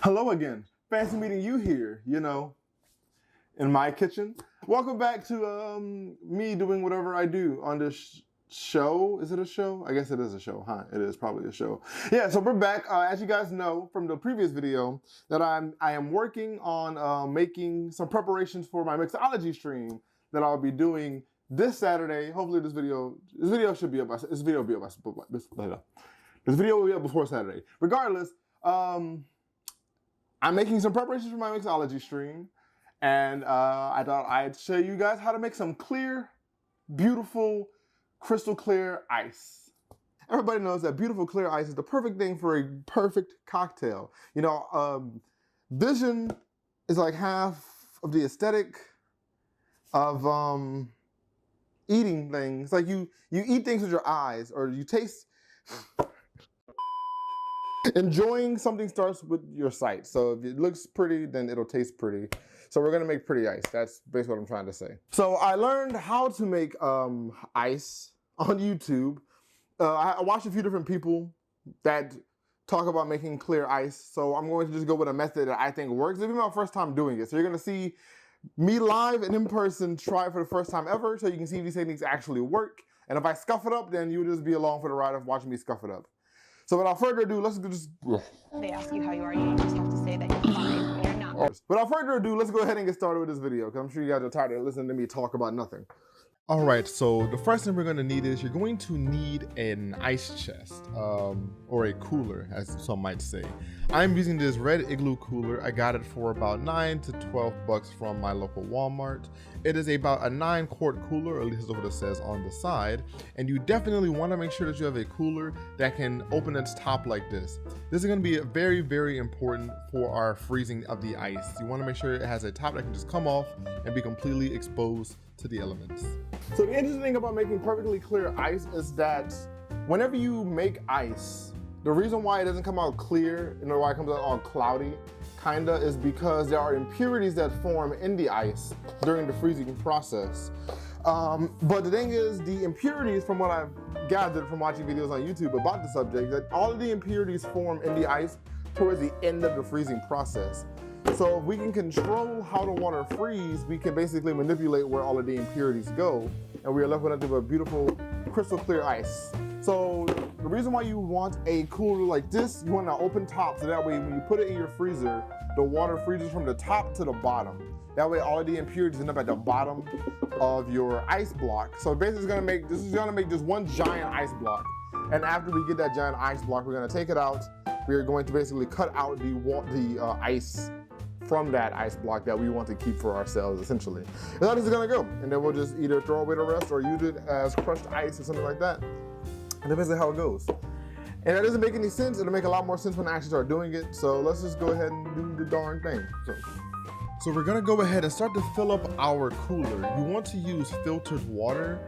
Hello again. Fancy meeting you here, in my kitchen. Welcome back to me doing whatever I do on this show. Is it a show? I guess it is a show, huh? It is probably a show. Yeah, so we're back. As you guys know from the previous video, that I am working on making some preparations for my Mixology stream that I'll be doing this Saturday. Hopefully this video should be up. This video will be up. This video will be up before Saturday. Regardless, I'm making some preparations for my Mixology stream, and I thought I'd show you guys how to make some clear, beautiful, crystal clear ice. Everybody knows that beautiful clear ice is the perfect thing for a perfect cocktail. Vision is like half of the aesthetic of eating things. Like you eat things with your eyes, or you taste. Enjoying something starts with your sight. So if it looks pretty, then it'll taste pretty. So we're gonna make pretty ice. That's basically what I'm trying to say. So I learned how to make ice on YouTube. I watched a few different people that talk about making clear ice. So I'm going to just go with a method that I think works. It'll be my first time doing it. So you're gonna see me live and in person try it for the first time ever, so you can see if these techniques actually work. And if I scuff it up, then you'll just be along for the ride of watching me scuff it up. So without further ado, let's just... They ask you how you are, you just have to say that you're fine when you're not. Without further ado, let's go ahead and get started with this video, because I'm sure you guys are tired of listening to me talk about nothing. All right, so the first thing we're going to need is you're going to need an ice chest, or a cooler, as some might say. I'm using this red igloo cooler. I got it for about $9 to $12 from my local Walmart. It is about a 9-quart cooler, or at least that's what it says on the side. And you definitely want to make sure that you have a cooler that can open its top like this. This is going to be very, very important for our freezing of the ice. You want to make sure it has a top that can just come off and be completely exposed to the elements. So the interesting thing about making perfectly clear ice is that whenever you make ice, the reason why it doesn't come out clear and why it comes out all cloudy, kinda, is because there are impurities that form in the ice during the freezing process. But the thing is, the impurities, from what I've gathered from watching videos on YouTube about the subject, that all of the impurities form in the ice towards the end of the freezing process. So if we can control how the water freezes, we can basically manipulate where all of the impurities go, and we are left with a beautiful crystal clear ice. So the reason why you want a cooler like this, you want an open top, so that way when you put it in your freezer, the water freezes from the top to the bottom. That way all of the impurities end up at the bottom of your ice block. So basically this is gonna make just one giant ice block. And after we get that giant ice block, we're gonna take it out. We are going to basically cut out the ice from that ice block that we want to keep for ourselves, essentially. And that is gonna go. And then we'll just either throw away the rest or use it as crushed ice or something like that. And that's basically how it goes. And that doesn't make any sense. It'll make a lot more sense when I actually start doing it. So let's just go ahead and do the darn thing. So we're gonna go ahead and start to fill up our cooler. You want to use filtered water.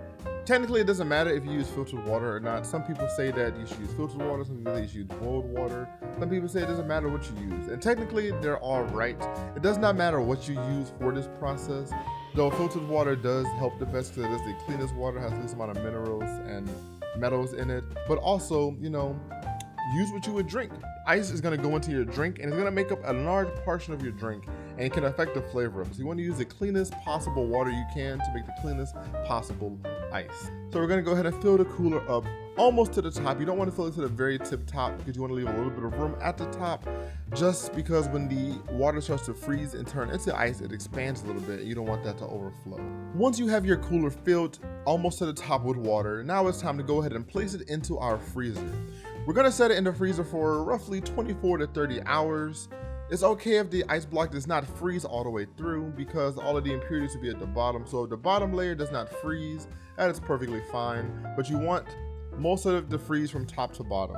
Technically, it doesn't matter if you use filtered water or not. Some people say that you should use filtered water, some people say you should use boiled water. Some people say it doesn't matter what you use. And technically, they're all right. It does not matter what you use for this process, though filtered water does help the best because it is the cleanest water, has the least amount of minerals and metals in it. But also, use what you would drink. Ice is gonna go into your drink, and it's gonna make up a large portion of your drink, and it can affect the flavor of it. So you want to use the cleanest possible water you can to make the cleanest possible ice. So we're gonna go ahead and fill the cooler up almost to the top. You don't want to fill it to the very tip top because you want to leave a little bit of room at the top, just because when the water starts to freeze and turn into ice, it expands a little bit. You don't want that to overflow. Once you have your cooler filled almost to the top with water, now it's time to go ahead and place it into our freezer. We're gonna set it in the freezer for roughly 24 to 30 hours. It's okay if the ice block does not freeze all the way through, because all of the impurities will be at the bottom. So if the bottom layer does not freeze, that is perfectly fine. But you want most of it to freeze from top to bottom.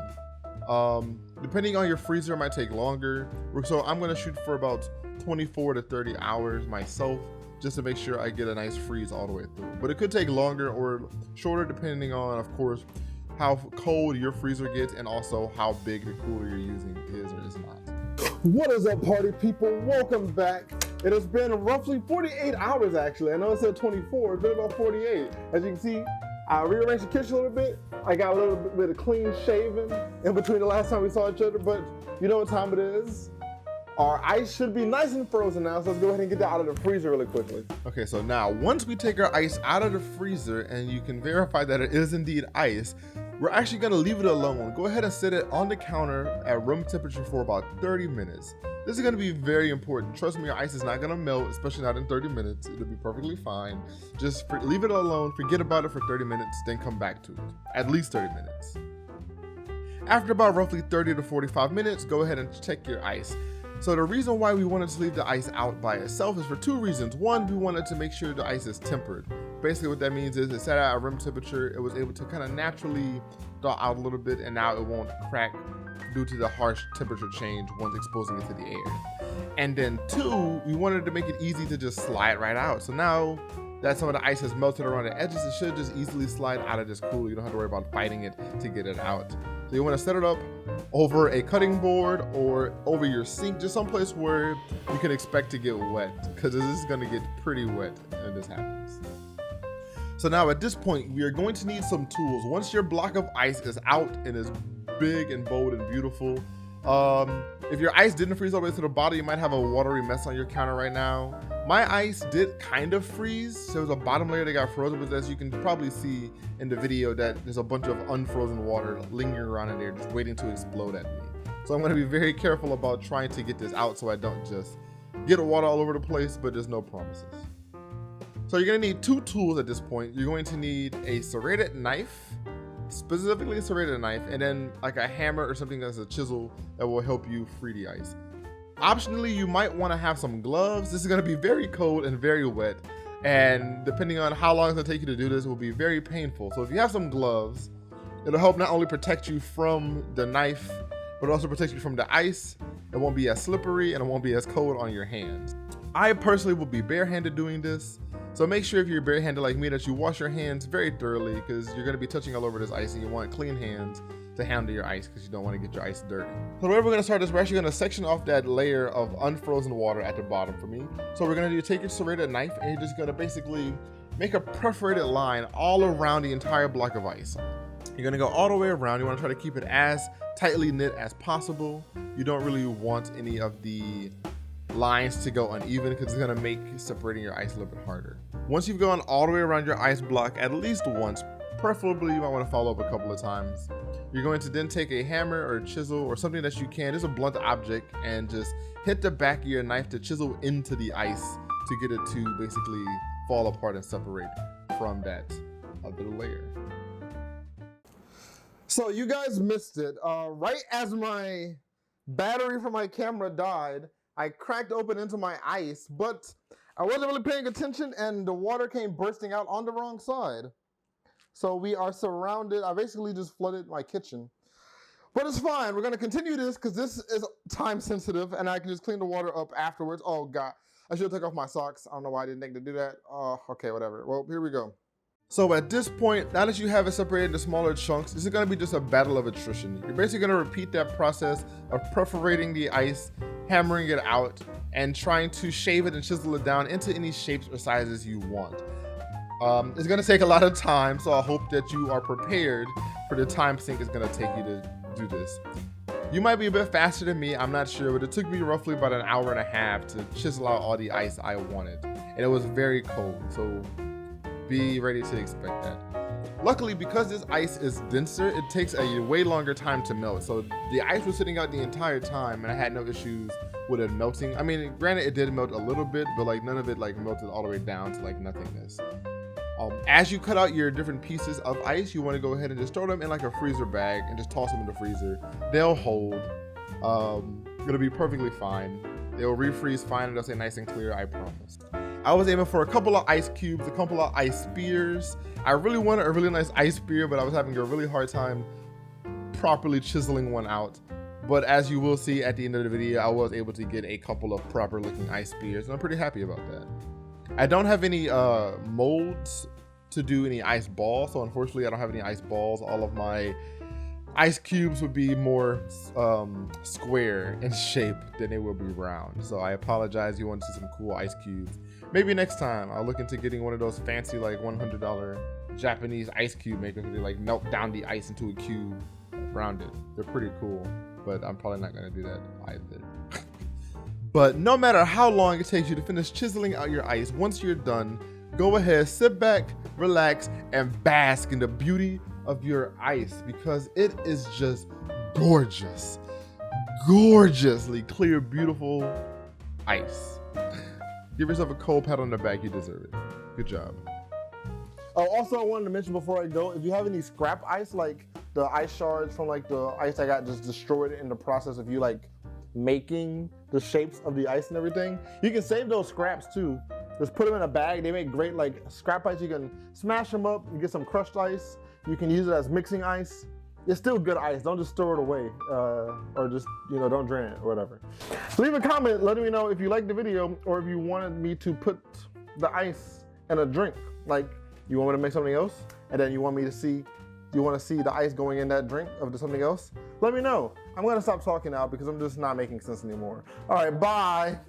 Depending on your freezer, it might take longer. So I'm gonna shoot for about 24 to 30 hours myself, just to make sure I get a nice freeze all the way through. But it could take longer or shorter depending on, of course, how cold your freezer gets and also how big the cooler you're using is or is not. What is up, party people? Welcome back. It has been roughly 48 hours, actually. I know it said 24, it's been about 48. As you can see, I rearranged the kitchen a little bit. I got a little bit of clean shaving in between the last time we saw each other, but you know what time it is. Our ice should be nice and frozen now, so let's go ahead and get that out of the freezer really quickly. Okay, so now once we take our ice out of the freezer and you can verify that it is indeed ice, we're actually gonna leave it alone. Go ahead and set it on the counter at room temperature for about 30 minutes. This is gonna be very important. Trust me, your ice is not gonna melt, especially not in 30 minutes. It'll be perfectly fine. Just leave it alone, forget about it for 30 minutes, then come back to it. At least 30 minutes. After about roughly 30 to 45 minutes, go ahead and check your ice. So the reason why we wanted to leave the ice out by itself is for two reasons. One, we wanted to make sure the ice is tempered. Basically what that means is it sat at room temperature, it was able to kind of naturally thaw out a little bit, and now it won't crack due to the harsh temperature change once exposing it to the air. And then two, we wanted to make it easy to just slide right out. So now that some of the ice has melted around the edges, it should just easily slide out of this cooler. You don't have to worry about fighting it to get it out. So you want to set it up over a cutting board or over your sink, just someplace where you can expect to get wet, because this is going to get pretty wet when this happens. So now at this point, we are going to need some tools. Once your block of ice is out and is big and bold and beautiful, if your ice didn't freeze all the way to the bottom, you might have a watery mess on your counter right now. My ice did kind of freeze. So there was a bottom layer that got frozen, but as you can probably see in the video, that there's a bunch of unfrozen water lingering around in there, just waiting to explode at me. So I'm gonna be very careful about trying to get this out so I don't just get water all over the place, but there's no promises. So you're gonna need two tools at this point. You're going to need a serrated knife, specifically a serrated knife, and then like a hammer or something that's a chisel that will help you free the ice. Optionally, you might want to have some gloves. This is going to be very cold and very wet, and depending on how long it's going to take you to do this, it will be very painful. So if you have some gloves, it'll help not only protect you from the knife, but also protect you from the ice. It won't be as slippery and it won't be as cold on your hands. I personally will be barehanded doing this, so make sure if you're barehanded like me that you wash your hands very thoroughly, because you're going to be touching all over this ice and you want clean hands to handle your ice, because you don't want to get your ice dirty. So the way we're going to start is we're actually going to section off that layer of unfrozen water at the bottom for me. So we're going to take your serrated knife and you're just going to basically make a perforated line all around the entire block of ice. You're going to go all the way around. You want to try to keep it as tightly knit as possible. You don't really want any of the lines to go uneven, because it's going to make separating your ice a little bit harder. Once you've gone all the way around your ice block at least once, preferably you might want to follow up a couple of times, you're going to then take a hammer or a chisel or something that you can, just a blunt object, and just hit the back of your knife to chisel into the ice to get it to basically fall apart and separate from that other layer. So you guys missed it. Right as my battery for my camera died, I cracked open into my ice, but I wasn't really paying attention and the water came bursting out on the wrong side. So we are surrounded. I basically just flooded my kitchen. But it's fine. We're going to continue this because this is time sensitive and I can just clean the water up afterwards. Oh, God. I should have taken off my socks. I don't know why I didn't think to do that. Okay, whatever. Well, here we go. So at this point, now that you have it separated into smaller chunks, this is going to be just a battle of attrition. You're basically going to repeat that process of perforating the ice, hammering it out, and trying to shave it and chisel it down into any shapes or sizes you want. It's going to take a lot of time, so I hope that you are prepared for the time sink it's going to take you to do this. You might be a bit faster than me, I'm not sure, but it took me roughly about an hour and a half to chisel out all the ice I wanted. And it was very cold, so be ready to expect that. Luckily, because this ice is denser, it takes a way longer time to melt. So the ice was sitting out the entire time and I had no issues with it melting. I mean, granted, it did melt a little bit, but like none of it like melted all the way down to like nothingness. As you cut out your different pieces of ice, you want to go ahead and just throw them in like a freezer bag and just toss them in the freezer. They'll hold. It'll be perfectly fine. They'll refreeze fine and they'll stay nice and clear, I promise. I was aiming for a couple of ice cubes, a couple of ice spears. I really wanted a really nice ice spear, but I was having a really hard time properly chiseling one out. But as you will see at the end of the video, I was able to get a couple of proper looking ice spears, and I'm pretty happy about that. I don't have any molds to do any ice balls, so unfortunately I don't have any ice balls. All of my ice cubes would be more square in shape than they will be round. So I apologize, you want to see some cool ice cubes. Maybe next time I'll look into getting one of those fancy like $100 Japanese ice cube makers where they like melt down the ice into a cube rounded. They're pretty cool, but I'm probably not gonna do that either. But no matter how long it takes you to finish chiseling out your ice, once you're done, go ahead, sit back, relax, and bask in the beauty of your ice because it is just gorgeous. Gorgeously clear, beautiful ice. Give yourself a cold pat on the back, you deserve it. Good job. Oh, also I wanted to mention before I go, if you have any scrap ice, like the ice shards from like the ice I got just destroyed in the process of you like making the shapes of the ice and everything, you can save those scraps too. Just put them in a bag. They make great like scrap ice. You can smash them up, you get some crushed ice. You can use it as mixing ice. It's still good ice. Don't just throw it away or just, you know, don't drain it or whatever. Leave a comment letting me know if you liked the video or if you wanted me to put the ice in a drink. Like you want me to make something else and then you want to see the ice going in that drink of something else. Let me know. I'm gonna stop talking now because I'm just not making sense anymore. All right, bye.